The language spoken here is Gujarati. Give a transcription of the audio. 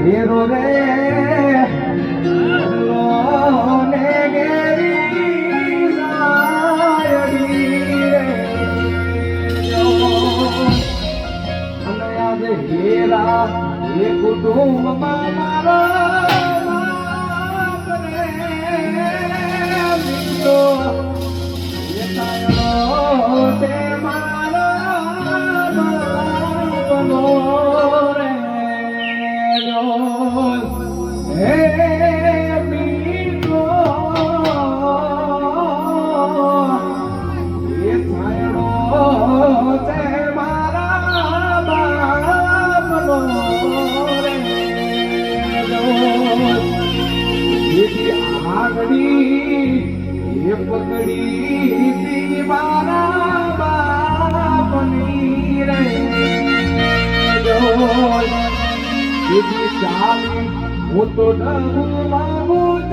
હેરો રે લોને ગેરી સાયડી રે અને આજે હેરા એ કુટુંબમાં મારો બાપ રે મિત્રો એ સાયડો તે મારો બાપનો રે હે મિત્રો એ સાયડો તે મારા બાપનો રે આગળી એ પકડી તી મારા બાપની રે ચાલી હું તો ડરું માગું